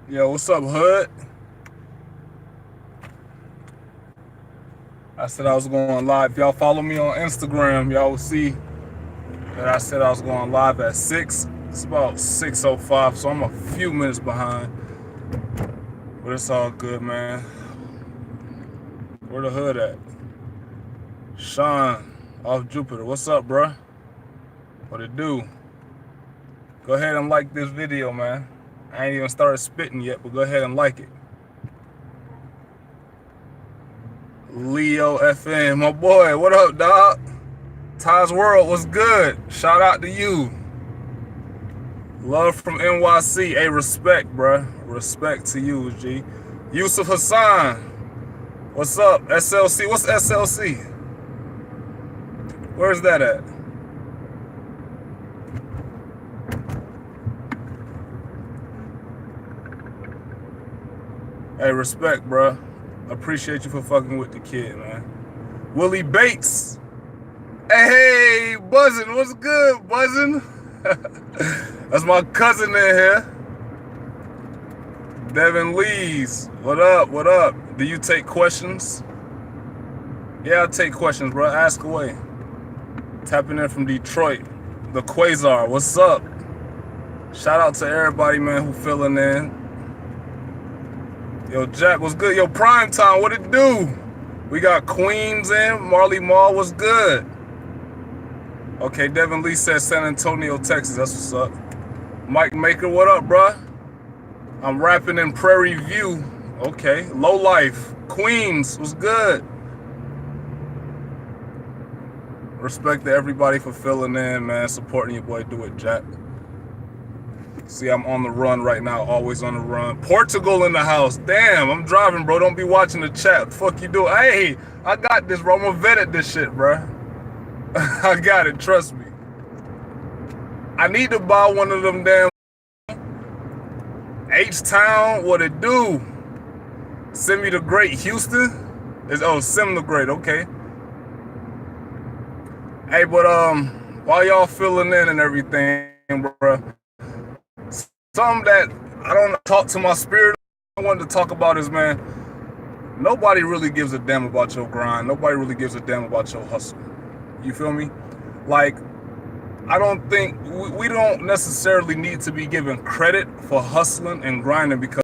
Yo, what's up, Hood? I said I was going live. If y'all follow me on Instagram, y'all will see that I said I was going live at 6. It's about 6:05, so I'm a few minutes behind. But it's all good, man. Where the Hood at? Sean, off Jupiter. What's up, bruh? What it do? Go ahead and like this video, man. I ain't even started spitting yet, but go ahead and like it. Leo FM, my boy. What up, dog? Ty's World, what's good? Shout out to you. Love from NYC. Hey, respect, bruh. Respect to you, G. Yusuf Hassan. What's up? SLC. What's SLC? Where's that at? Hey, respect, bruh. Appreciate you for fucking with the kid, man. Willie Bates. Hey, Buzzin'. What's good, Buzzin'? That's my cousin in here. Devin Lees. What up? What up? Do you take questions? Yeah, I'll take questions, bro. Ask away. Tapping in from Detroit. The Quasar. What's up? Shout out to everybody, man, who filling in. Yo, Jack, what's good? Yo, Prime Time, what it do? We got Queens in. Marley Mall, what's good? Okay, Devin Lee says San Antonio, Texas. That's what's up. Mike Maker, what up, bruh? I'm rapping in Prairie View. Okay, Low Life. Queens, what's good? Respect to everybody for filling in, man. Supporting your boy. Do it, Jack. See, I'm on the run right now. Always on the run. Portugal in the house. Damn, I'm driving, bro. Don't be watching the chat. What the fuck you doing? Hey, I got this, bro. I'm gonna vet at this shit, bro. I got it. Trust me. I need to buy one of them damn H-Town. What it do? Send me the Great Houston. Send the Great. Okay. Hey, but while y'all filling in and everything, bro, something that I don't talk to my spirit I wanted to talk about is, man, nobody really gives a damn about your grind. Nobody really gives a damn about your hustle. You feel me? Like, I don't think we don't necessarily need to be given credit for hustling and grinding, because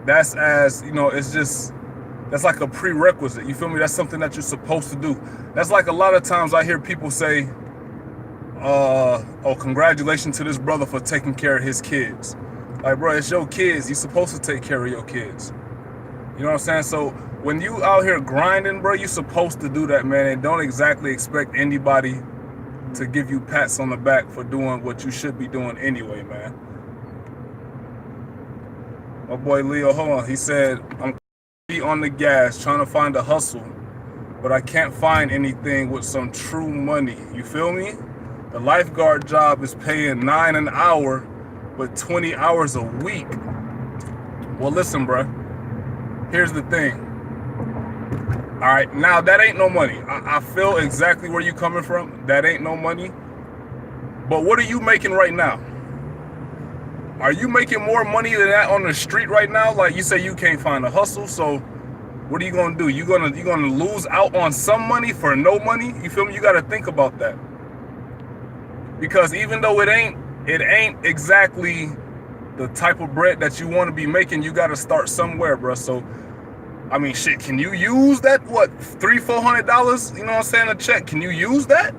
that's, as you know, it's just, that's like a prerequisite. You feel me? That's something that you're supposed to do. That's like a lot of times I hear people say, oh, congratulations to this brother for taking care of his kids. Like, bro, it's your kids. You're supposed to take care of your kids. You know what I'm saying? So when you out here grinding, bro, you're supposed to do that, man. And don't exactly expect anybody to give you pats on the back for doing what you should be doing anyway, man. My boy Leo, hold on. He said, I'm on the gas trying to find a hustle, but I can't find anything with some true money. You feel me? The lifeguard job is paying $9 an hour, but 20 hours a week. Well, listen, bro. Here's the thing. All right, now that ain't no money. I feel exactly where you coming from. That ain't no money. But what are you making right now? Are you making more money than that on the street right now? Like, you say you can't find a hustle, so what are you gonna do? You gonna lose out on some money for no money? You feel me? You gotta think about that. Because even though it ain't exactly the type of bread that you want to be making, you got to start somewhere, bro. So, I mean, shit, can you use that, what, $300-400, you know what I'm saying, a check? Can you use that?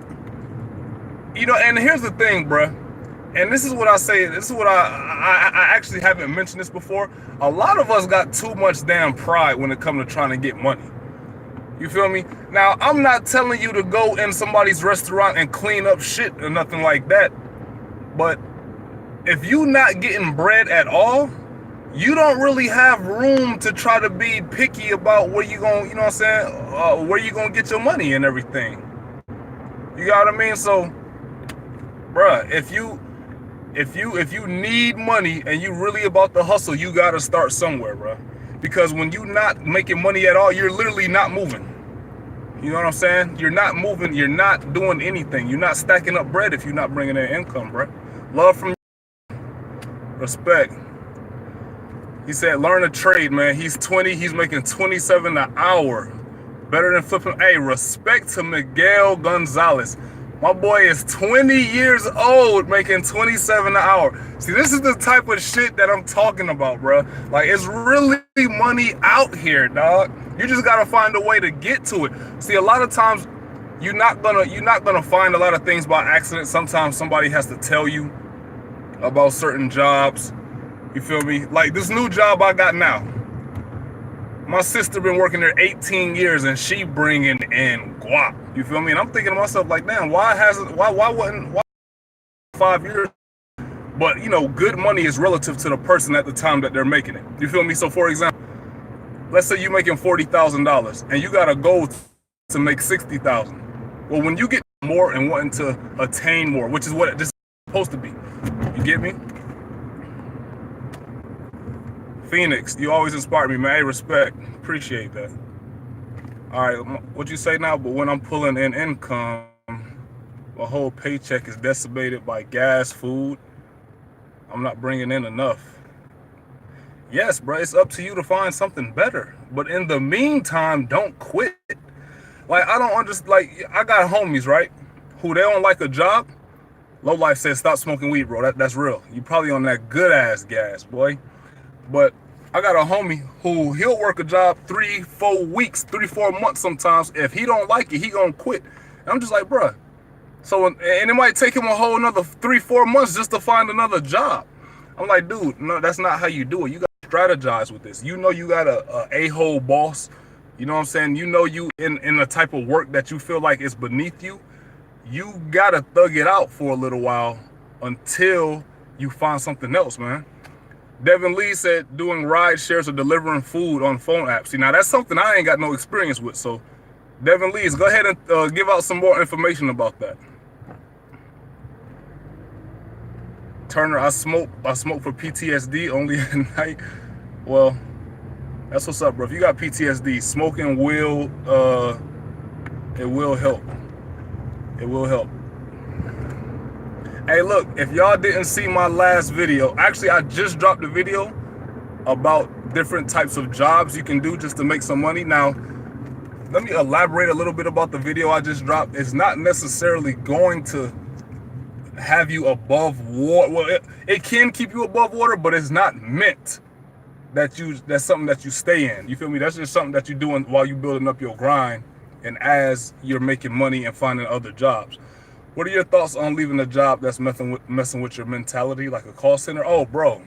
You know, and here's the thing, bro. And this is what I say, this is what I actually haven't mentioned this before. A lot of us got too much damn pride when it comes to trying to get money. You feel me? Now, I'm not telling you to go in somebody's restaurant and clean up shit or nothing like that. But if you not getting bread at all, you don't really have room to try to be picky about where you gonna, you know what I'm saying, where you gonna get your money and everything. You got what I mean? So, bruh, if you need money and you really about the hustle, you gotta start somewhere, bruh. Because when you not making money at all, you're literally not moving. You know what I'm saying? You're not moving. You're not doing anything. You're not stacking up bread if you're not bringing in income, bro. Love from respect. He said, learn a trade, man. He's 20. He's making 27 an hour. Better than flipping. Hey, respect to Miguel Gonzalez. My boy is 20 years old making 27 an hour. See, this is the type of shit that I'm talking about, bro. Like, it's really money out here, dog. You just gotta find a way to get to it. See, a lot of times you're not gonna find a lot of things by accident. Sometimes somebody has to tell you about certain jobs. You feel me? Like this new job I got now. My sister been working there 18 years and she bringing in guap. You feel me? And I'm thinking to myself like, damn, why wasn't 5 years? But you know, good money is relative to the person at the time that they're making it. You feel me? So for example, let's say you're making $40,000 and you got a goal to make 60,000. Well, when you get more and wanting to attain more, which is what this is supposed to be, you get me? Phoenix, you always inspire me, man. Hey, respect. Appreciate that. All right, what you say now? But when I'm pulling in income, my whole paycheck is decimated by gas, food. I'm not bringing in enough. Yes, bro, it's up to you to find something better. But in the meantime, don't quit. Like, I don't understand. Like, I got homies, right, who they don't like a job. Low Life says, stop smoking weed, bro. That's real. You probably on that good-ass gas, boy. But I got a homie who he'll work a job 3-4 weeks, 3-4 months sometimes. If he don't like it, he gonna quit. And I'm just like, bruh. So, and it might take him a whole another 3-4 months just to find another job. I'm like, dude, no, that's not how you do it. You gotta strategize with this. You know you got a hole boss. You know what I'm saying? You know you in a type of work that you feel like is beneath you. You gotta thug it out for a little while until you find something else, man. Devin Lee said doing ride shares or delivering food on phone apps. See, now that's something I ain't got no experience with. So, Devin Lee, go ahead and give out some more information about that. Turner, I smoke for PTSD only at night. Well, that's what's up, bro. If you got PTSD, smoking will it will help. It will help. Hey, look, if y'all didn't see my last video, actually, I just dropped a video about different types of jobs you can do just to make some money. Now, let me elaborate a little bit about the video I just dropped. It's not necessarily going to have you above water. Well, it can keep you above water, but it's not meant that's something that you stay in. You feel me? That's just something that you're doing while you're building up your grind and as you're making money and finding other jobs. What are your thoughts on leaving a job that's messing with your mentality, like a call center? Oh, bro,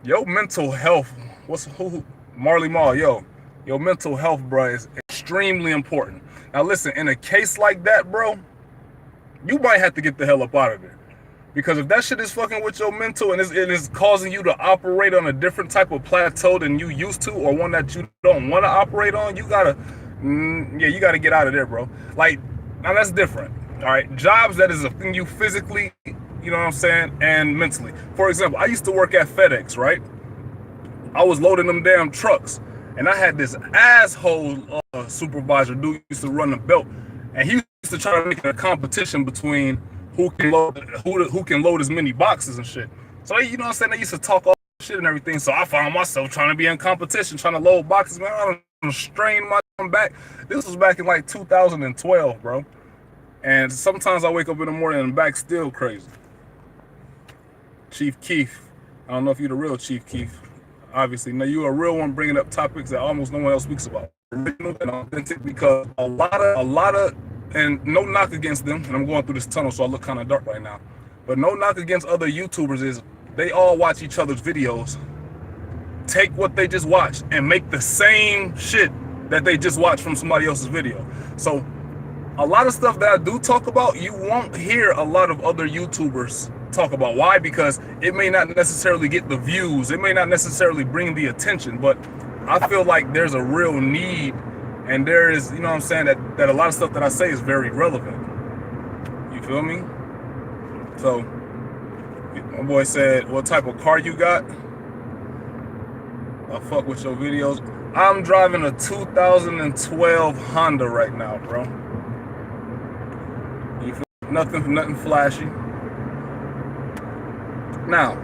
your mental health. Marley Marl, your mental health, bro, is extremely important. Now, listen, in a case like that, bro, you might have to get the hell up out of there, because if that shit is fucking with your mental and it is causing you to operate on a different type of plateau than you used to, or one that you don't want to operate on, you gotta get out of there, bro. Like, now that's different. All right, jobs that is affecting you physically, you know what I'm saying, and mentally. For example, I used to work at FedEx, right? I was loading them damn trucks, and I had this asshole supervisor dude used to run the belt, and he used to try to make it a competition between who can load as many boxes and shit. So, you know what I'm saying, they used to talk all shit and everything. So I found myself trying to be in competition, trying to load boxes. Man, I done strained my back. This was back in like 2012, bro. And sometimes I wake up in the morning and the back's still crazy. Chief Keef. I don't know if you're the real Chief Keef. Obviously. Now, you're a real one bringing up topics that almost no one else speaks about. Original and authentic, because a lot of, and no knock against them, and I'm going through this tunnel, so I look kind of dark right now. But no knock against other YouTubers is they all watch each other's videos, take what they just watched, and make the same shit that they just watched from somebody else's video. So, a lot of stuff that I do talk about, you won't hear a lot of other YouTubers talk about. Why? Because it may not necessarily get the views. It may not necessarily bring the attention, but I feel like there's a real need, and there is, you know what I'm saying, that a lot of stuff that I say is very relevant. You feel me? So, my boy said, what type of car you got? I fuck with your videos. I'm driving a 2012 Honda right now, bro. Nothing flashy. Now,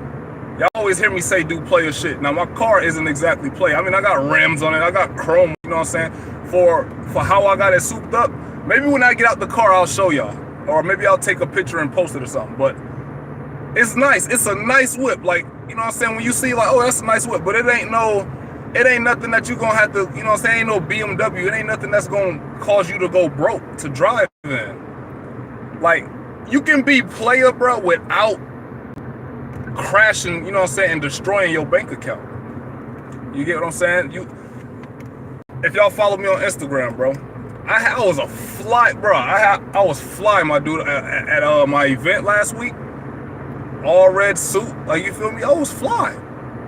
Y'all always hear me say do player shit. Now my car isn't exactly play. I mean, I got rims on it. I got chrome. You know what I'm saying? For how I got it souped up. Maybe when I get out the car, I'll show y'all, or maybe I'll take a picture and post it or something. But it's nice. It's a nice whip. Like, you know what I'm saying? When you see like, oh, that's a nice whip, but it ain't nothing that you gonna have to, you know what I'm saying? Ain't no BMW. It ain't nothing that's gonna cause you to go broke to drive in. Like, you can be player, bro, without crashing, you know what I'm saying, and destroying your bank account. You get what I'm saying? If y'all follow me on Instagram, bro, I was a fly, bro. I was fly, my dude, at my event last week. All red suit, like, you feel me? I was fly.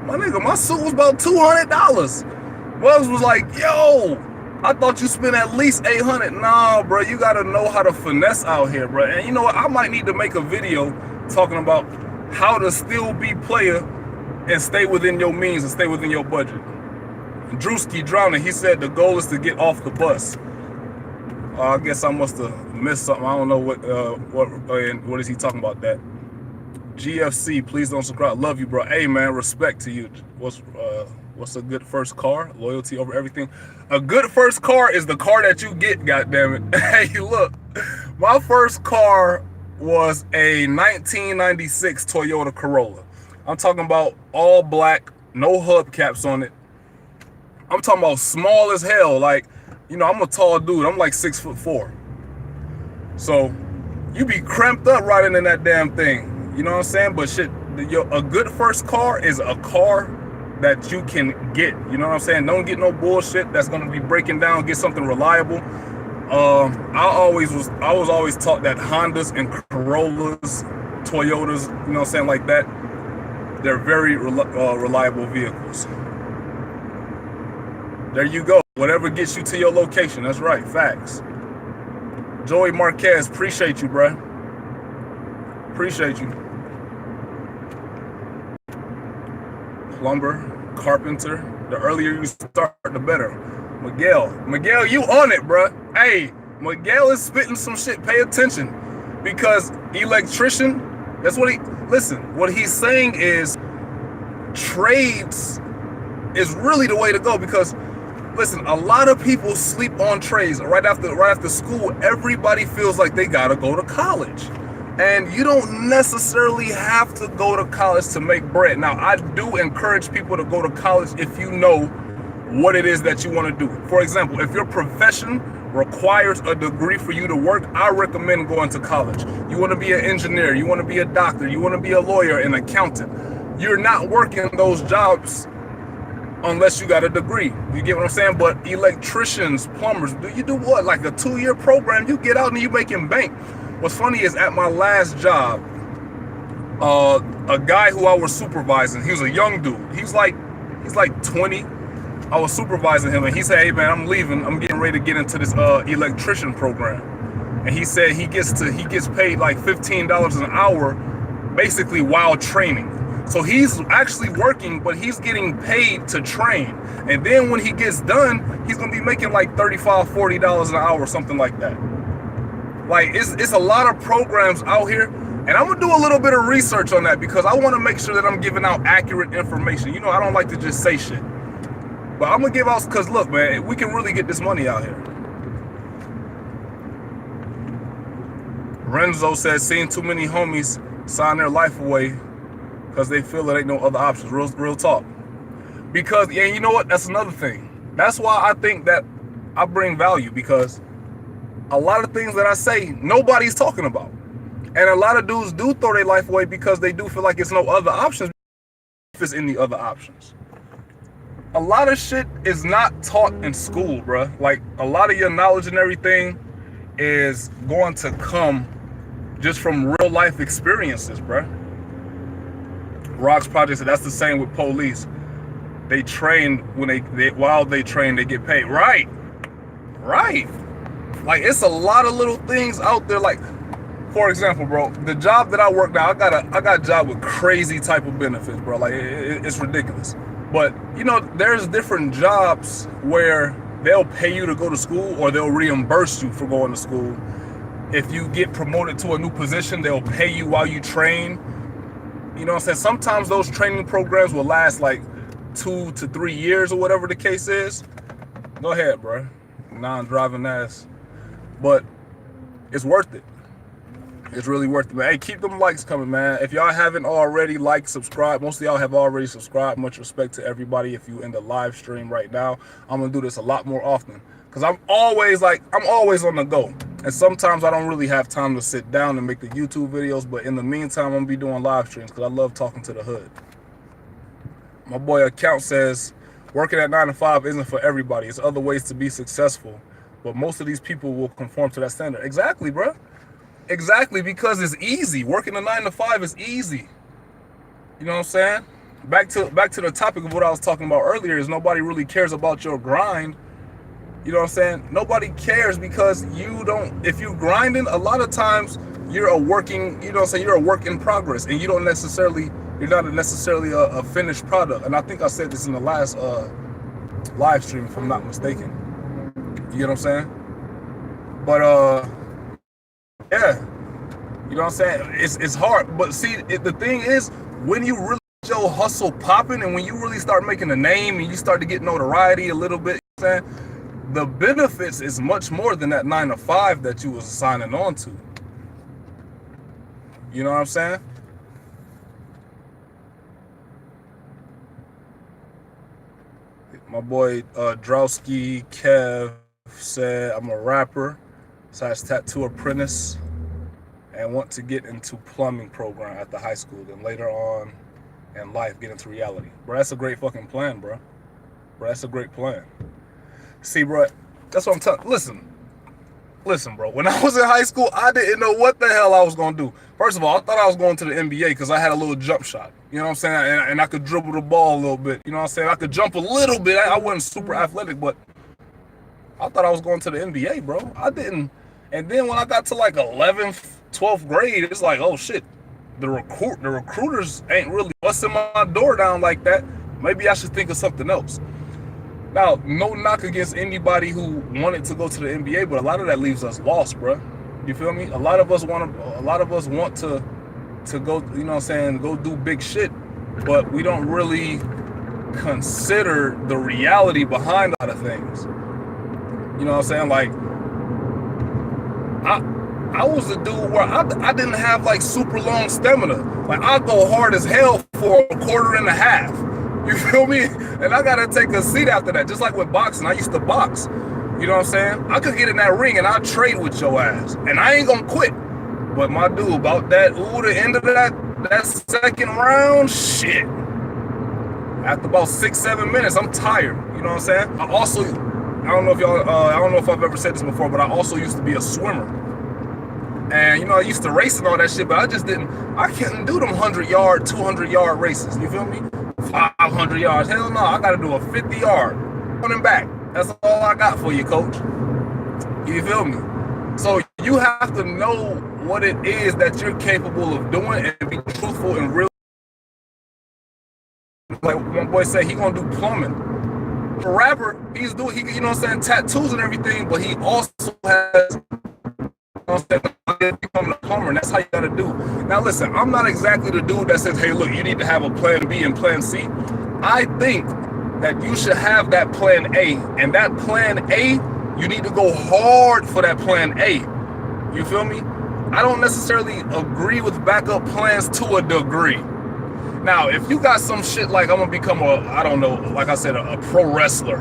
My nigga, my suit was about $200. Bugs was like, yo, I thought you spent at least $800. Nah, bro, you gotta know how to finesse out here, bro. And you know what? I might need to make a video talking about how to still be player and stay within your means and stay within your budget. Drewski Drowning, he said the goal is to get off the bus. I guess I must have missed something. I don't know what is he talking about that. GFC, please don't subscribe. Love you, bro. Hey, man, respect to you. What's a good first car? Loyalty over everything. A good first car is the car that you get, goddammit. Hey, look, my first car was a 1996 Toyota Corolla. I'm talking about all black, no hubcaps on it. I'm talking about small as hell. Like, you know, I'm a tall dude. I'm like 6'4". So you be cramped up riding in that damn thing. You know what I'm saying? But shit, a good first car is a car that you can get. You know what I'm saying? Don't get no bullshit that's gonna be breaking down. Get something reliable. I was always taught that Hondas and Corollas, Toyotas, you know what I'm saying, like that, they're very reliable vehicles. There you go. Whatever gets you to your location. That's right. Facts. Joey Marquez, appreciate you, bruh. Appreciate you. Plumber, carpenter. The earlier you start, the better. Miguel, you on it, bruh. Hey, Miguel is spitting some shit. Pay attention. Because electrician, that's what what he's saying is trades is really the way to go. Because listen, a lot of people sleep on trades. Right after school, everybody feels like they gotta go to college. And you don't necessarily have to go to college to make bread. Now, I do encourage people to go to college if you know what it is that you want to do. For example, if your profession requires a degree for you to work, I recommend going to college. You want to be an engineer, you want to be a doctor, you want to be a lawyer, an accountant. You're not working those jobs unless you got a degree. You get what I'm saying? But electricians, plumbers, you do what? Like a 2-year program, you get out and you making bank. What's funny is at my last job, a guy who I was supervising, he was a young dude. He's like 20. I was supervising him and he said, hey man, I'm leaving. I'm getting ready to get into this electrician program. And he said he gets paid like $15 an hour basically while training. So he's actually working, but he's getting paid to train. And then when he gets done, he's gonna be making like $35, $40 an hour or something like that. Like, it's a lot of programs out here, and I'm gonna do a little bit of research on that because I want to make sure that I'm giving out accurate information. You know, I don't like to just say shit, but I'm gonna give out, because look, man, we can really get this money out here. Renzo says, seeing too many homies sign their life away because they feel there ain't no other options. Real talk. Because, yeah, you know what? That's another thing. That's why I think that I bring value, because a lot of things that I say, nobody's talking about. And a lot of dudes do throw their life away because they do feel like it's no other options if it's any other options. A lot of shit is not taught in school, bruh. Like, a lot of your knowledge and everything is going to come just from real life experiences, bruh. Rocks Project said that's the same with police. They train while they train, they get paid. Right. Like, it's a lot of little things out there. Like, for example, bro, the job that I work now, I got a job with crazy type of benefits, bro. Like, it's ridiculous. But, you know, there's different jobs where they'll pay you to go to school, or they'll reimburse you for going to school. If you get promoted to a new position, they'll pay you while you train. You know what I'm saying? Sometimes those training programs will last like 2 to 3 years or whatever the case is. Go ahead, bro. Non-driving ass. But it's worth it. It's really worth it, man. Hey, keep them likes coming, man. If y'all haven't already liked, subscribe. Most of y'all have already subscribed. Much respect to everybody. If you in the live stream right now, I'm gonna do this a lot more often because I'm always on the go. And sometimes I don't really have time to sit down and make the YouTube videos. But in the meantime, I'm gonna be doing live streams because I love talking to the hood. My boy Account says, working at 9 to 5 isn't for everybody. It's other ways to be successful. But most of these people will conform to that standard. Exactly, bro. Exactly, because it's easy. Working a 9 to 5 is easy. You know what I'm saying? Back to the topic of what I was talking about earlier is nobody really cares about your grind. You know what I'm saying? Nobody cares because you don't, if you're grinding, a lot of times you're a working, you know what I'm saying, you're a work in progress and you're not necessarily a finished product. And I think I said this in the last live stream, if I'm not mistaken. You know what I'm saying? But yeah, you know what I'm saying? It's hard, but see, the thing is, when you really get your hustle popping and when you really start making a name and you start to get notoriety a little bit, you know what I'm saying? The benefits is much more than that 9 to 5 that you was signing on to. You know what I'm saying? My boy Drowski Kev said, I'm a rapper / tattoo apprentice and want to get into plumbing program at the high school, then later on in life get into reality. Bro, that's a great fucking plan, bro. Bro, that's a great plan. See, bro, that's what I'm telling. Listen, bro. When I was in high school, I didn't know what the hell I was gonna do. First of all, I thought I was going to the NBA because I had a little jump shot. You know what I'm saying? And I could dribble the ball a little bit. You know what I'm saying? I could jump a little bit. I wasn't super athletic, but I thought I was going to the NBA, bro. I didn't. And then when I got to like 11th, 12th grade, it's like, oh shit, the recruiters ain't really busting my door down like that. Maybe I should think of something else. Now, no knock against anybody who wanted to go to the NBA, but a lot of that leaves us lost, bro. You feel me? A lot of us want to go, you know what I'm saying, go do big shit, but we don't really consider the reality behind a lot of things. You know what I'm saying? Like, I was a dude where I didn't have like super long stamina. Like, I go hard as hell for a quarter and a half. You feel me? And I gotta take a seat after that. Just like with boxing, I used to box. You know what I'm saying? I could get in that ring and I'll trade with your ass. And I ain't gonna quit. But my dude, about that, the end of that second round, shit. After about 6-7 minutes, I'm tired. You know what I'm saying? I don't know if I've ever said this before, but I also used to be a swimmer. And, you know, I used to race and all that shit, but I couldn't do them 100-yard, 200-yard races. You feel me? 500 yards. Hell no, I gotta do a 50-yard. Running back. That's all I got for you, coach. You feel me? So you have to know what it is that you're capable of doing and be truthful and real. Like one boy said, he gonna do plumbing. A rapper, you know what I'm saying, tattoos and everything, but he also has, becoming a plumber, and that's how you gotta do. Now listen, I'm not exactly the dude that says, hey look, you need to have a plan B and plan C. I think that you should have that plan A, and that plan A, you need to go hard for that plan A. You feel me? I don't necessarily agree with backup plans to a degree. Now, if you got some shit like I'm gonna become like I said, a pro wrestler,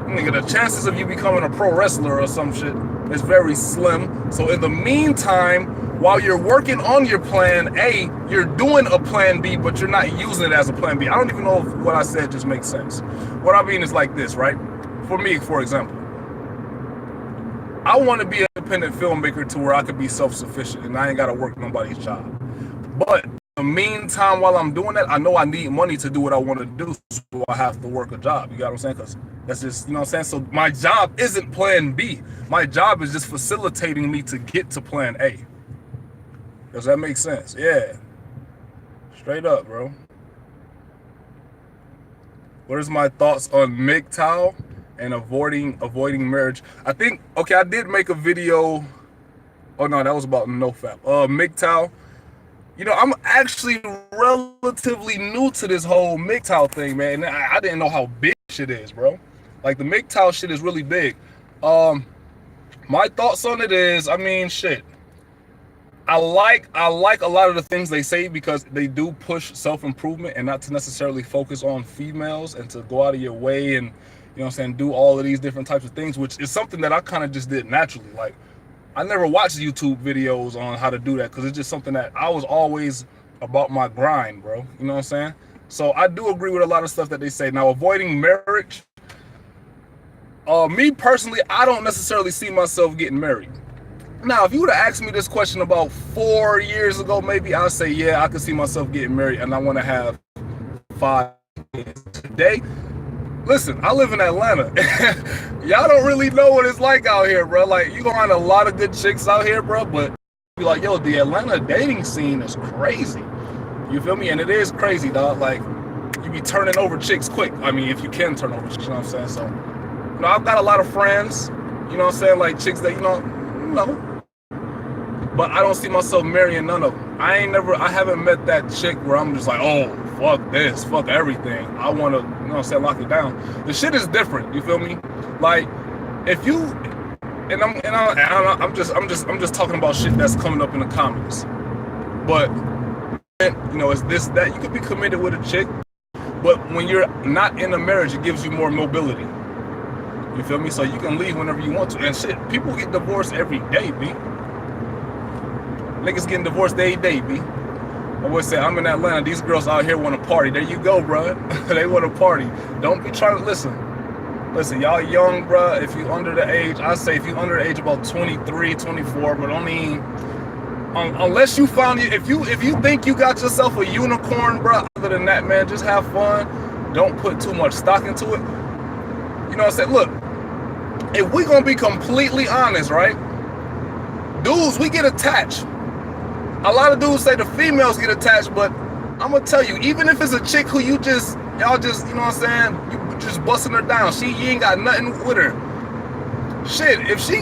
nigga, the chances of you becoming a pro wrestler or some shit is very slim. So in the meantime, while you're working on your plan A, you're doing a plan B, but you're not using it as a plan B. I don't even know if what I said just makes sense. What I mean is like this, right? For me, for example, I want to be an independent filmmaker to where I could be self-sufficient and I ain't got to work nobody's job. But in the meantime, while I'm doing that, I know I need money to do what I want to do, so I have to work a job. You got what I'm saying? Because that's just, you know what I'm saying? So my job isn't plan B. My job is just facilitating me to get to plan A. Does that make sense? Yeah. Straight up, bro. What is my thoughts on MGTOW and avoiding marriage? I think, okay, I did make a video. Oh no, that was about NoFap. MGTOW. You know, I'm actually relatively new to this whole MGTOW thing, man. And I didn't know how big shit is, bro. Like the MGTOW shit is really big. My thoughts on it is, I mean, shit. I like a lot of the things they say because they do push self-improvement and not to necessarily focus on females and to go out of your way and, you know what I'm saying, do all of these different types of things, which is something that I kind of just did naturally. Like, I never watched YouTube videos on how to do that because it's just something that I was always about my grind, bro. You know what I'm saying? So I do agree with a lot of stuff that they say. Now, avoiding marriage, me personally, I don't necessarily see myself getting married. Now, if you would have asked me this question about 4 years ago, maybe I'd say, yeah, I could see myself getting married and I want to have 5 kids. Today, listen, I live in Atlanta. Y'all don't really know what it's like out here, bro. Like, you gonna find a lot of good chicks out here, bro, but be like, yo, the Atlanta dating scene is crazy. You feel me? And it is crazy, dog. Like, you be turning over chicks quick. I mean, if you can turn over chicks, you know what I'm saying? So, you know, I've got a lot of friends, you know what I'm saying, like chicks that, you know, but I don't see myself marrying none of them. I haven't met that chick where I'm just like, oh, fuck this, fuck everything. I want to, you know what I'm saying, lock it down. The shit is different, you feel me? Like, if you, I'm just talking about shit that's coming up in the comments. But, you know, it's this, that, you could be committed with a chick, but when you're not in a marriage, it gives you more mobility. You feel me? So you can leave whenever you want to. And shit, people get divorced every day, B. Niggas getting divorced every day, B. I would say, I'm in Atlanta. These girls out here want to party. There you go, bro. They want to party. Don't be trying to listen, y'all young, bro. If you under the age, I say if you under the age about 23, 24, but only unless you found it, if you think you got yourself a unicorn, bro. Other than that, man, just have fun. Don't put too much stock into it. You know what I'm saying? Look, if we gonna be completely honest, right? Dudes, we get attached. A lot of dudes say the females get attached, but I'm gonna tell you, even if it's a chick who y'all just, you know what I'm saying, you just busting her down, you ain't got nothing with her. Shit, if she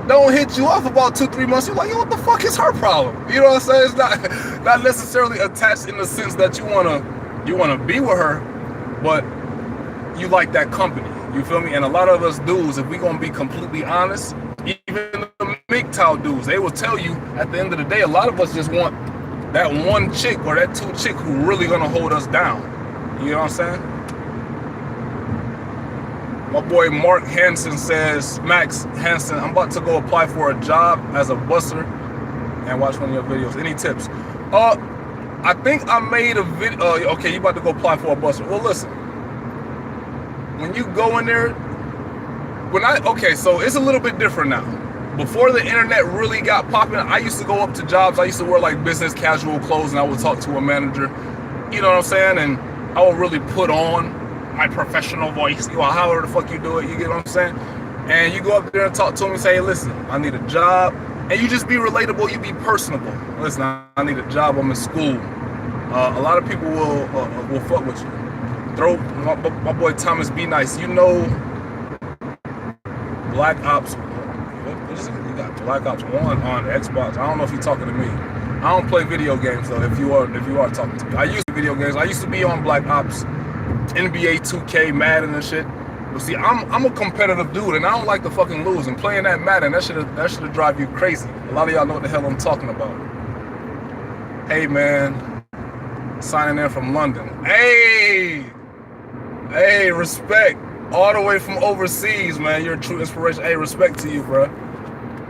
don't hit you off about 2-3 months, you're like, yo, what the fuck is her problem? You know what I'm saying? It's not necessarily attached in the sense that you wanna be with her, but you like that company. You feel me? And a lot of us dudes, if we gonna be completely honest, even the MGTOW dudes, they will tell you at the end of the day, a lot of us just want that one chick or that 2 chick who really gonna hold us down. You know what I'm saying? My boy Mark Hansen says, Max Hansen, I'm about to go apply for a job as a busser and watch one of your videos. Any tips? I think I made a video. Okay, you about to go apply for a busser. Well, listen. When you go in there, so it's a little bit different now. Before the internet really got popping, I used to go up to jobs. I used to wear like business casual clothes and I would talk to a manager, you know what I'm saying? And I would really put on my professional voice, you know, however the fuck you do it, you get what I'm saying? And you go up there and talk to them and say, hey, listen, I need a job. And you just be relatable, you be personable. Listen, I need a job, I'm in school. A lot of people will fuck with you. Throw my boy Thomas Be Nice. You know, Black Ops. What is it? You got Black Ops 1 on Xbox. I don't know if you're talking to me. I don't play video games though. If you are talking to me, I used to video games. I used to be on Black Ops, NBA 2K, Madden and shit. But see, I'm a competitive dude, and I don't like to fucking lose. And playing that Madden, that should drive you crazy. A lot of y'all know what the hell I'm talking about. Hey man, signing in from London. Hey, respect. All the way from overseas, man. You're a true inspiration. Hey, respect to you, bro.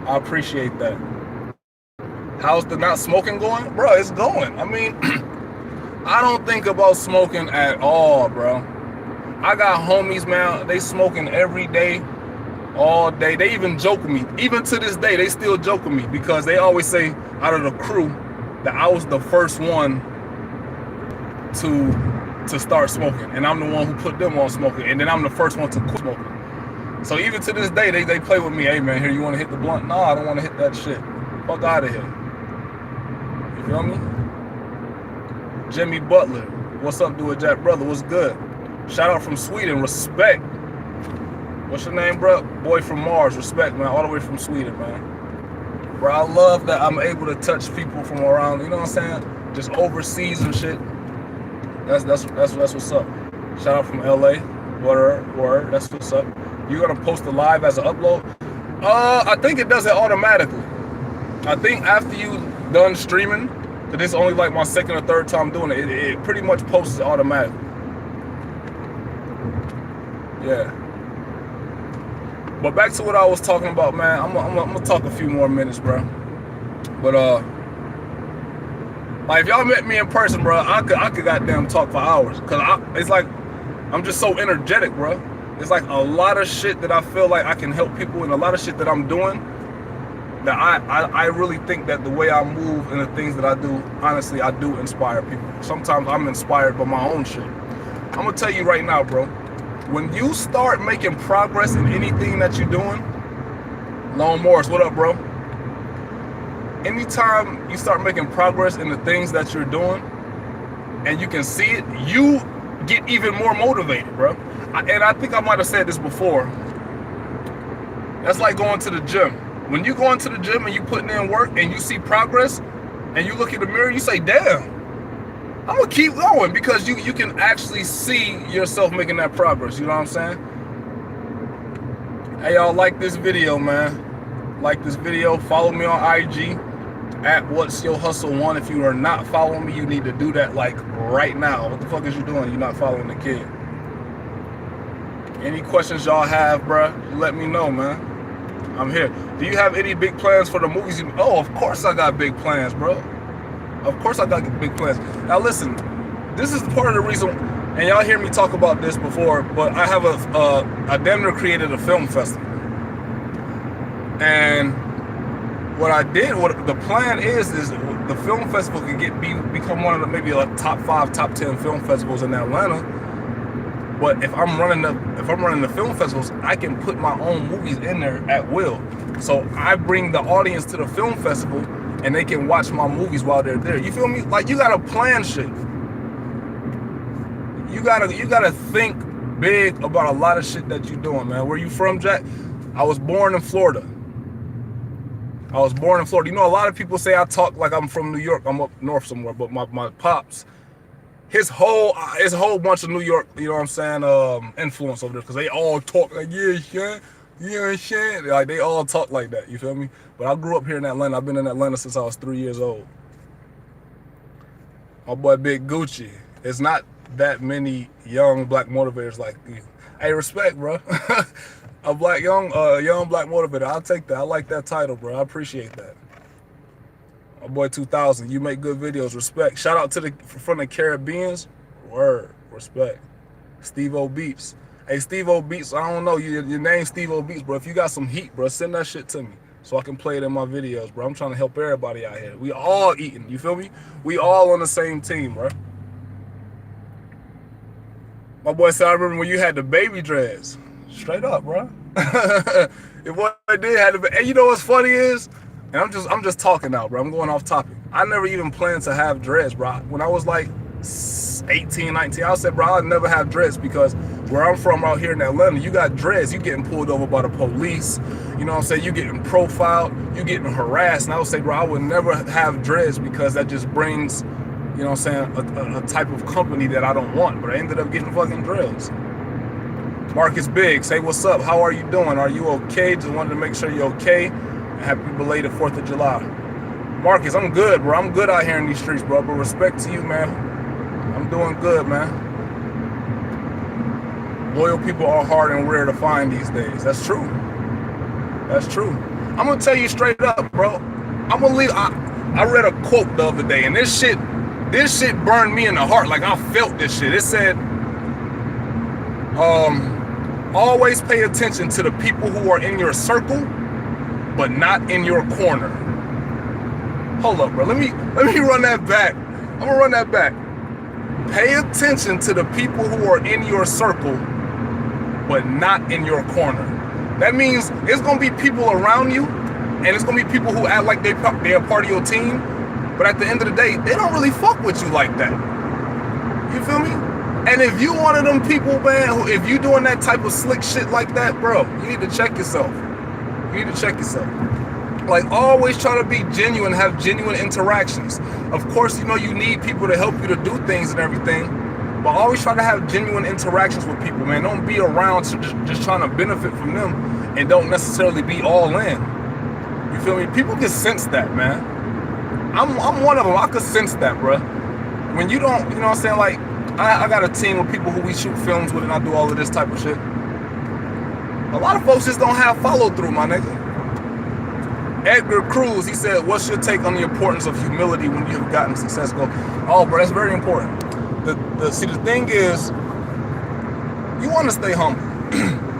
I appreciate that. How's the not smoking going? Bro, it's going. I mean, I don't think about smoking at all, bro. I got homies, man. They smoking every day, all day. They even joke with me. Even to this day, they still joke with me because they always say out of the crew that I was the first one to start smoking, and I'm the one who put them on smoking, and then I'm the first one to quit smoking. So even to this day, they play with me. Hey man, here, you want to hit the blunt? No, I don't want to hit that shit. Fuck out of here. You feel me? Jimmy Butler, what's up, Do It Jack brother? What's good? Shout out from Sweden, respect. What's your name, bro? Boy from Mars, respect, man. All the way from Sweden, man. Bro, I love that I'm able to touch people from around, you know what I'm saying? just overseas and shit. That's what's up. Shout out from LA. Word. That's what's up. You're gonna post the live as an upload? I think it does it automatically. I think after you done streaming, because this is only like my second or third time doing it, it pretty much posts it automatically. Yeah. But back to what I was talking about, man. I'm gonna talk a few more minutes, bro. But like if y'all met me in person, bro, I could goddamn talk for hours, cause it's like I'm just so energetic, bro. It's like a lot of shit that I feel like I can help people, and a lot of shit that I'm doing that I really think that the way I move and the things that I do, honestly, I do inspire people. Sometimes I'm inspired by my own shit. I'm gonna tell you right now, bro. When you start making progress in anything that you're doing, Lone Morris, what up, bro? Anytime you start making progress in the things that you're doing and you can see it, you get even more motivated, bro. And I think I might have said this before. That's like going to the gym. When you go into the gym and you putting in work and you see progress and you look in the mirror, you say, damn, I'm gonna keep going, because you can actually see yourself making that progress. You know what I'm saying? Hey, y'all, like this video, man. Like this video. Follow me on IG at What's Your Hustle 1. If you are not following me, you need to do that like right now. What the fuck is you doing? You're not following the kid. Any questions y'all have, bruh, let me know, man. I'm here. Do you have any big plans for the movies? Oh, of course I got big plans, bro. Of course I got big plans. Now listen, this is part of the reason, and y'all hear me talk about this before, but I have I damn near created a film festival. And what I did, what the plan is the film festival could become one of the maybe like top 5, top 10 film festivals in Atlanta. But if I'm running the film festivals, I can put my own movies in there at will. So I bring the audience to the film festival and they can watch my movies while they're there. You feel me? Like, you gotta plan shit. You gotta think big about a lot of shit that you're doing, man. Where you from, Jack? I was born in Florida. You know, a lot of people say I talk like I'm from New York. I'm up north somewhere, but my pops, his whole bunch of New York, you know what I'm saying, influence over there, because they all talk like, yeah, shit, yeah, shit. Like, they all talk like that, you feel me? But I grew up here in Atlanta. I've been in Atlanta since I was 3 years old. My boy Big Gucci. It's not that many young black motivators like you. Hey, respect, bro. A young black motivator. I'll take that. I like that title, bro. I appreciate that. My boy 2000, you make good videos. Respect. Shout out to from the Caribbeans. Word. Respect. Steve-O Beats. Hey, Steve-O Beats, I don't know. Your name Steve-O Beats, bro. If you got some heat, bro, send that shit to me so I can play it in my videos, bro. I'm trying to help everybody out here. We all eating. You feel me? We all on the same team, bro. My boy said, I remember when you had the baby dreads. Straight up, bro. If what I did had to be, and you know what's funny is, and I'm just talking now, bro. I'm going off topic. I never even planned to have dreads, bro. When I was like 18, 19, I said, bro, I'll never have dreads, because where I'm from out here in Atlanta, you got dreads, you getting pulled over by the police. You know what I'm saying? You getting profiled, you getting harassed. And I would say, bro, I would never have dreads, because that just brings, you know what I'm saying, a type of company that I don't want. But I ended up getting fucking dreads. Marcus Biggs, hey, what's up? How are you doing? Are you okay? Just wanted to make sure you're okay. And happy belated 4th of July. Marcus, I'm good, bro. I'm good out here in these streets, bro. But respect to you, man. I'm doing good, man. Loyal people are hard and rare to find these days. That's true. That's true. I'm gonna tell you straight up, bro. I'm gonna leave. I read a quote the other day, and this shit burned me in the heart. Like, I felt this shit. It said, always pay attention to the people who are in your circle, but not in your corner. Hold up, bro. Let me run that back. I'm gonna run that back. Pay attention to the people who are in your circle, but not in your corner. That means it's gonna be people around you, and it's gonna be people who act like they're part of your team, but at the end of the day, they don't really fuck with you like that. You feel me? And if you one of them people, man, if you doing that type of slick shit like that, bro, you need to check yourself. You need to check yourself. Like, always try to be genuine, have genuine interactions. Of course, you know, you need people to help you to do things and everything, but always try to have genuine interactions with people, man. Don't be around just trying to benefit from them and don't necessarily be all in. You feel me? People can sense that, man. I'm one of them. I could sense that, bro. When you don't, you know what I'm saying? Like, I got a team of people who we shoot films with and I do all of this type of shit. A lot of folks just don't have follow through, my nigga. Edgar Cruz, he said, what's your take on the importance of humility when you have gotten success? Go, oh, bro, that's very important. See, the thing is, you want to stay humble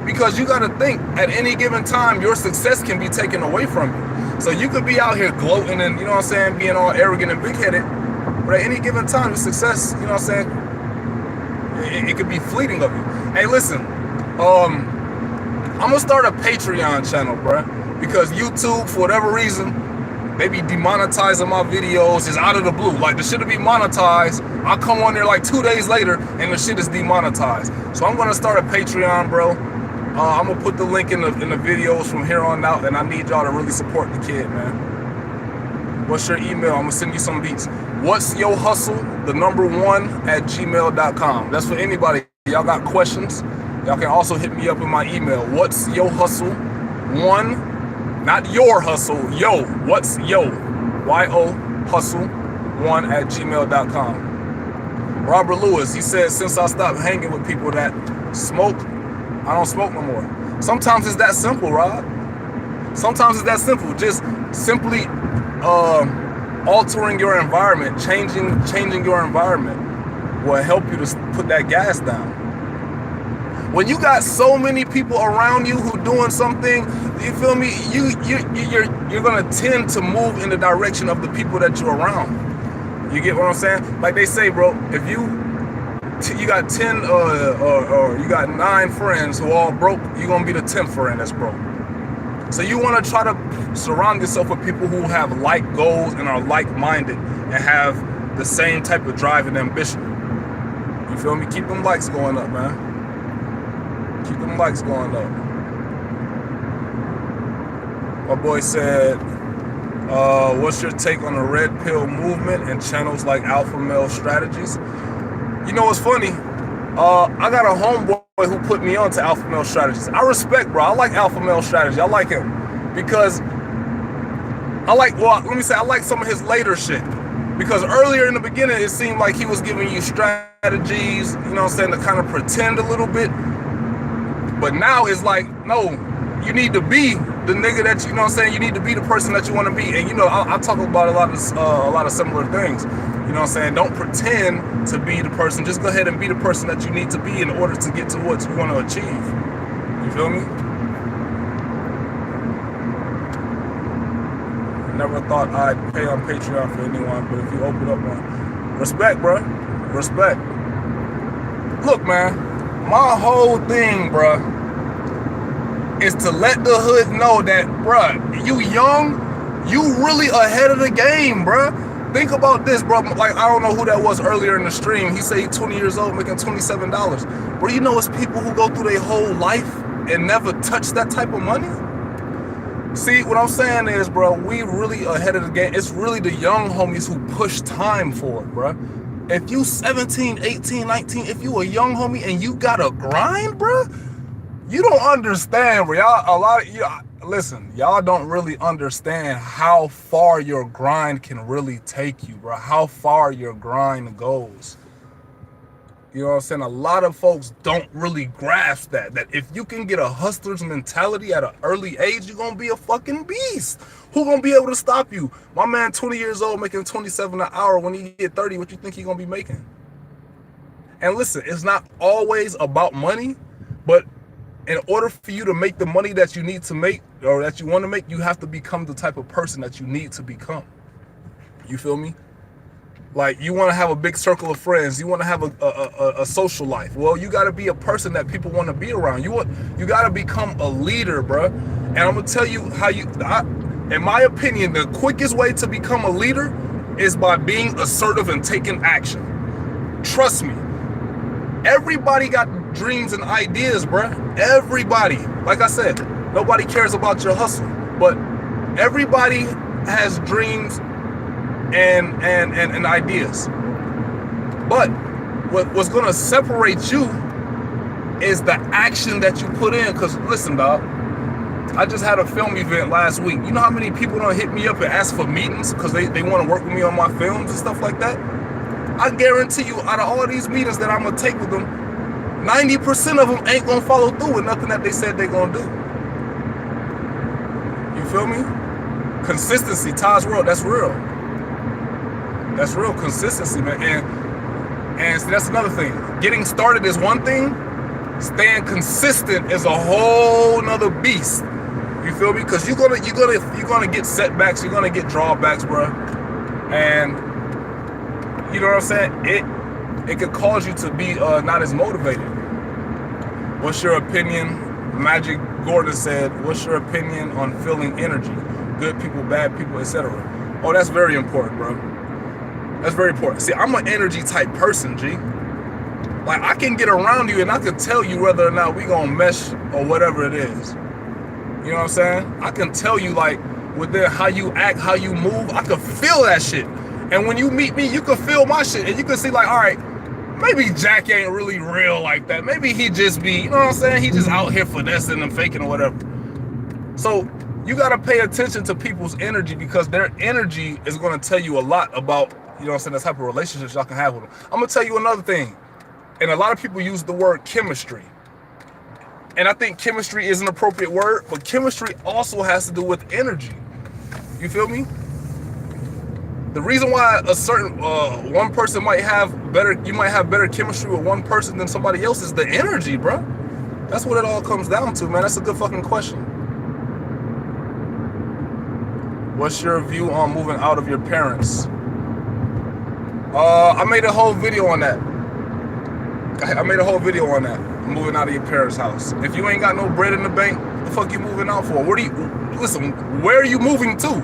because you got to think at any given time, your success can be taken away from you. So you could be out here gloating and, you know what I'm saying, being all arrogant and big-headed, but at any given time, your success, you know what I'm saying, it could be fleeting of you. Hey, listen, I'm going to start a Patreon channel, bro. Because YouTube, for whatever reason, they be demonetizing my videos just out of the blue. Like, the shit will be monetized. I'll come on there like 2 days later and the shit is demonetized. So I'm gonna start a Patreon, bro. I'm gonna put the link in the videos from here on out, and I need y'all to really support the kid, man. What's your email? I'm gonna send you some beats. What's your hustle? The number 1@gmail.com. That's for anybody. Y'all got questions? Y'all can also hit me up in my email. What's your hustle? 1. Not your hustle, yo. What's yo? Y-O hustle 1@gmail.com. Robert Lewis, he says, since I stopped hanging with people that smoke, I don't smoke no more. Sometimes it's that simple, Rob. Sometimes it's that simple. Just simply altering your environment, changing your environment will help you to put that gas down. When you got so many people around you who doing something, you feel me? You're gonna tend to move in the direction of the people that you're around. You get what I'm saying? Like they say, bro, if you got 10 or you got 9 friends who all broke, you're gonna be the 10th friend that's broke. So you want to try to surround yourself with people who have like goals and are like-minded and have the same type of drive and ambition. You feel me? Keep them likes going up, man. Keep them likes going up. My boy said, what's your take on the red pill movement and channels like Alpha Male Strategies? You know what's funny? I got a homeboy who put me on to Alpha Male Strategies. I respect, bro. I like Alpha Male Strategy. I like him because I like some of his later shit. Because earlier in the beginning, it seemed like he was giving you strategies, you know what I'm saying, to kind of pretend a little bit. But now it's like, no, you need to be the nigga that, you know what I'm saying, you need to be the person that you want to be. And, you know, I talk about a lot of similar things. You know what I'm saying? Don't pretend to be the person. Just go ahead and be the person that you need to be in order to get to what you want to achieve. You feel me? Never thought I'd pay on Patreon for anyone, but if you open up one, respect, bro. Respect. Look, man, my whole thing, bro, is to let the hood know that, bro, you young, you really ahead of the game, bro. Think about this, bro. Like, I don't know who that was earlier in the stream. He said he's 20 years old making $27. Bro, you know it's people who go through their whole life and never touch that type of money? See, what I'm saying is, bro, we really ahead of the game. It's really the young homies who push time for it, bro. If you 17, 18, 19, if you a young homie and you got to grind, bro, you don't understand, bro. Listen, y'all don't really understand how far your grind can really take you, bro. How far your grind goes. You know what I'm saying? A lot of folks don't really grasp that if you can get a hustler's mentality at an early age, you're going to be a fucking beast. Who going to be able to stop you? My man, 20 years old, making $27 an hour. When he get 30, what you think he going to be making? And listen, it's not always about money, but in order for you to make the money that you need to make or that you want to make, you have to become the type of person that you need to become. You feel me? Like, you want to have a big circle of friends. You want to have a social life. Well, you got to be a person that people want to be around. You got to become a leader, bro. And I'm going to tell you how in my opinion, the quickest way to become a leader is by being assertive and taking action. Trust me. Everybody got dreams and ideas, bro. Everybody. Like I said, nobody cares about your hustle. But Everybody has dreams and ideas. But what's going to separate you is the action that you put in. Because listen, dog, I just had a film event last week. You know how many people don't hit me up and ask for meetings because they want to work with me on my films and stuff like that? I guarantee you, out of all these meetings that I'm going to take with them, 90% of them ain't going to follow through with nothing that they said they're going to do. You feel me? Consistency, Taj's world, that's real. That's real consistency, man. And see, that's another thing. Getting started is one thing. Staying consistent is a whole nother beast. You feel me? Because you're gonna get setbacks. You're gonna get drawbacks, bro. And you know what I'm saying? It could cause you to be not as motivated. What's your opinion? Magic Gordon said, "What's your opinion on feeling energy? Good people, bad people, etc." Oh, that's very important, bro. That's very important. See, I'm an energy type person, G. Like, I can get around you and I can tell you whether or not we gonna mesh or whatever it is. You know what I'm saying? I can tell you, like, within how you act, how you move, I can feel that shit. And when you meet me, you can feel my shit. And you can see, like, all right, maybe Jack ain't really real like that. Maybe he just be, you know what I'm saying? He just out here finessing and faking or whatever. So you gotta pay attention to people's energy, because their energy is gonna tell you a lot about, you know what I'm saying, the type of relationships y'all can have with them. I'm gonna tell you another thing. And a lot of people use the word chemistry. And I think chemistry is an appropriate word, but chemistry also has to do with energy. You feel me? The reason why a certain one person might have better chemistry with one person than somebody else is the energy, bro. That's what it all comes down to, man. That's a good fucking question. What's your view on moving out of your parents? I made a whole video on that. Moving out of your parents' house. If you ain't got no bread in the bank, what the fuck you moving out for? Where are you moving to?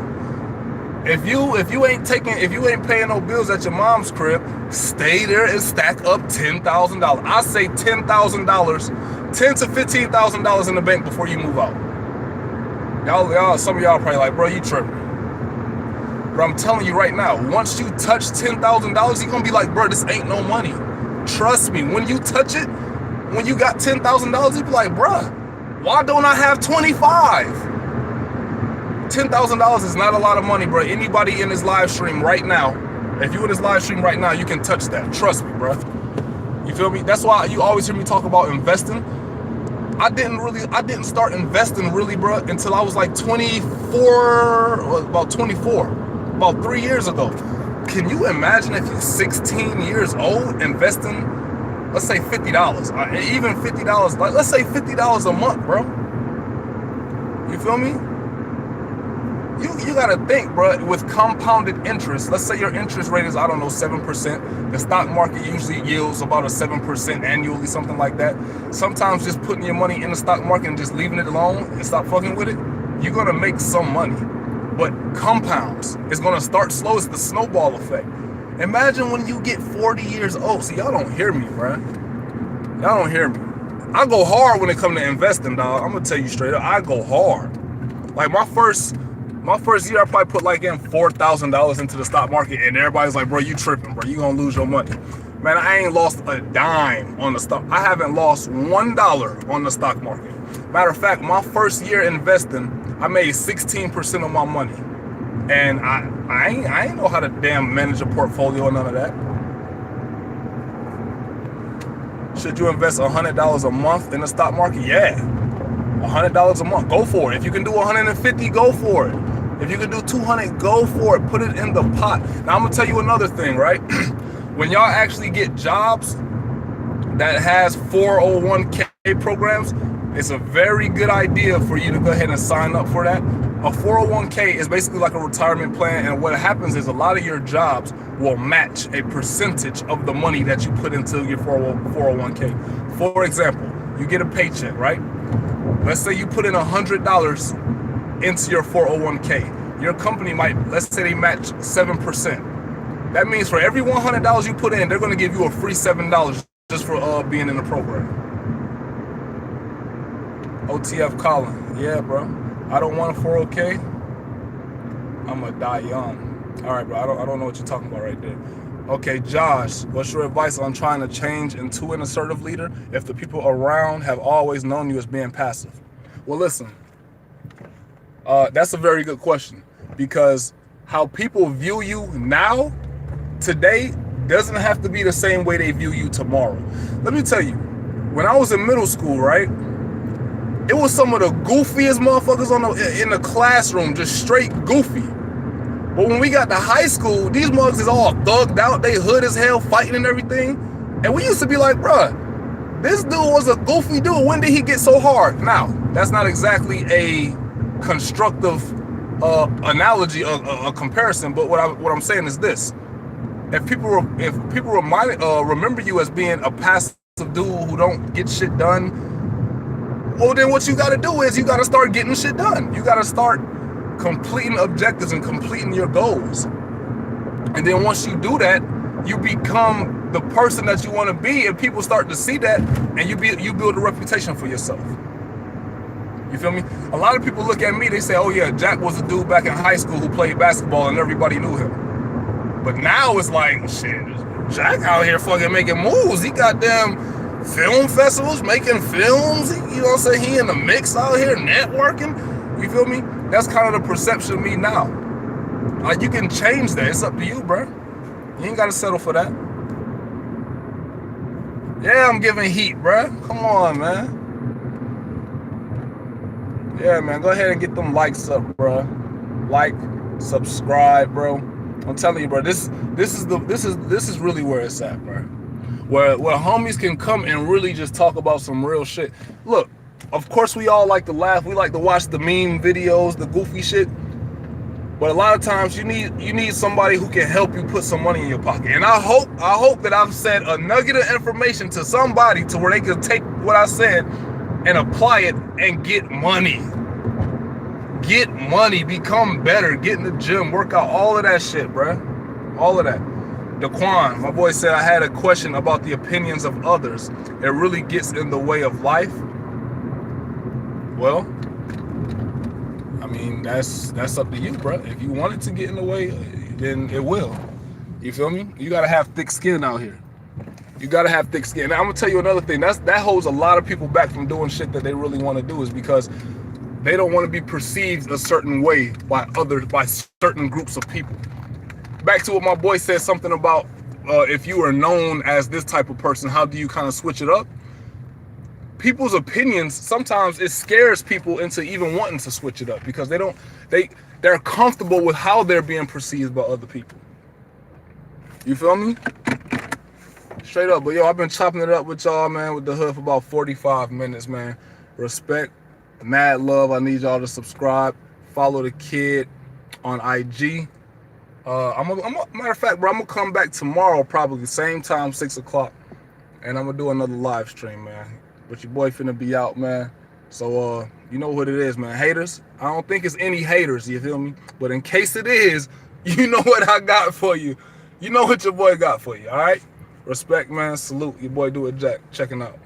If you ain't paying no bills at your mom's crib, stay there and stack up $10,000. I say $10,000, $10,000 to $15,000 in the bank before you move out. Y'all, some of y'all probably like, bro, you tripping. But I'm telling you right now, once you touch $10,000, you're gonna be like, bro, this ain't no money. Trust me, when you touch it, when you got $10,000, you be like, bruh, why don't I have 25? $10,000 is not a lot of money, bro. Anybody in this live stream right now, if you in this live stream right now, you can touch that. Trust me, bro. You feel me? That's why you always hear me talk about investing. I didn't start investing really, bro, until I was like 24, about 3 years ago. Can you imagine if you're 16 years old investing, let's say $50, even $50, like let's say $50 a month, bro. You feel me? You gotta think, bro, with compounded interest. Let's say your interest rate is, I don't know, 7%. The stock market usually yields about a 7% annually, something like that. Sometimes just putting your money in the stock market and just leaving it alone and stop fucking with it, you're gonna make some money. But compounds, it's gonna start slow. It's the snowball effect. Imagine when you get 40 years old. See, y'all don't hear me, bro. Y'all don't hear me. I go hard when it comes to investing, dog. I'm gonna tell you straight up, I go hard. Like my first year, I probably put like in $4,000 into the stock market, and everybody's like, bro, you tripping, bro. You gonna lose your money. Man, I ain't lost a dime on the stock. I haven't lost $1 on the stock market. Matter of fact, my first year investing, I made 16% of my money. And I ain't know how to damn manage a portfolio or none of that. Should you invest $100 a month in the stock market? Yeah. $100 a month, go for it. If you can do 150, go for it. If you can do 200, go for it. Put it in the pot. Now I'm gonna tell you another thing, right? When y'all actually get jobs that has 401k programs, it's a very good idea for you to go ahead and sign up for that. A 401k is basically like a retirement plan, and what happens is a lot of your jobs will match a percentage of the money that you put into your 401k. For example, you get a paycheck, right? Let's say you put in $100 into your 401k. Your company might, let's say they match 7%. That means for every $100 you put in, they're going to give you a free $7 just for being in the program. OTF Colin, yeah, bro. I don't want a 401k. I'ma die young. All right, bro. I don't know what you're talking about right there. Okay, Josh, what's your advice on trying to change into an assertive leader if the people around have always known you as being passive? Well, listen, that's a very good question, because how people view you now, today, doesn't have to be the same way they view you tomorrow. Let me tell you, when I was in middle school, right, it was some of the goofiest motherfuckers in the classroom, just straight goofy. But when we got to high school, these mugs is all thugged out, they hood as hell, fighting and everything. And we used to be like, bruh, this dude was a goofy dude. When did he get so hard? Now, that's not exactly a constructive analogy, a comparison. But what I'm saying is this: if people remember you as being a passive dude who don't get shit done, well, then what you got to do is you got to start getting shit done. You got to start completing objectives and completing your goals. And then once you do that, you become the person that you want to be, and people start to see that, and you build a reputation for yourself. You feel me? A lot of people look at me, they say, oh yeah, Jack was a dude back in high school who played basketball and everybody knew him. But now it's like, shit, Jack out here fucking making moves. He got them film festivals, making films. You know what I'm saying? He in the mix out here, networking. You feel me? That's kind of the perception of me now. Like, you can change that. It's up to you, bro. You ain't got to settle for that. Yeah, I'm giving heat, bro. Come on, man. Yeah, man. Go ahead and get them likes up, bro. Like, subscribe, bro. I'm telling you, bro. This is really where it's at, bro. Where homies can come and really just talk about some real shit. Look, of course we all like to laugh. We like to watch the meme videos, the goofy shit. But a lot of times you need somebody who can help you put some money in your pocket. And I hope that I've said a nugget of information to somebody to where they can take what I said and apply it and get money. Get money, become better, get in the gym, work out, all of that shit, bruh. All of that. Daquan, my boy, said I had a question about the opinions of others. It really gets in the way of life. Well, I mean, that's up to you, bro. If you want it to get in the way, then it will. You feel me? You gotta have thick skin out here. You gotta have thick skin. Now, I'm gonna tell you another thing. That holds a lot of people back from doing shit that they really want to do, is because they don't want to be perceived a certain way by certain groups of people. Back to what my boy said, something about if you are known as this type of person, how do you kind of switch it up? People's opinions, sometimes it scares people into even wanting to switch it up, because they're comfortable with how they're being perceived by other people. You feel me? Straight up. But yo, I've been chopping it up with y'all, man, with the hood for about 45 minutes, man. Respect, mad love. I need y'all to subscribe, follow the kid on IG. Matter of fact, bro, I'm gonna come back tomorrow, probably the same time, 6 o'clock, and I'm gonna do another live stream, man. But your boy finna be out, man. So you know what it is, man. Haters, I don't think it's any haters, you feel me? But in case it is, you know what I got for you. You know what your boy got for you, all right? Respect, man. Salute. Your boy Do It Jack. Checking out.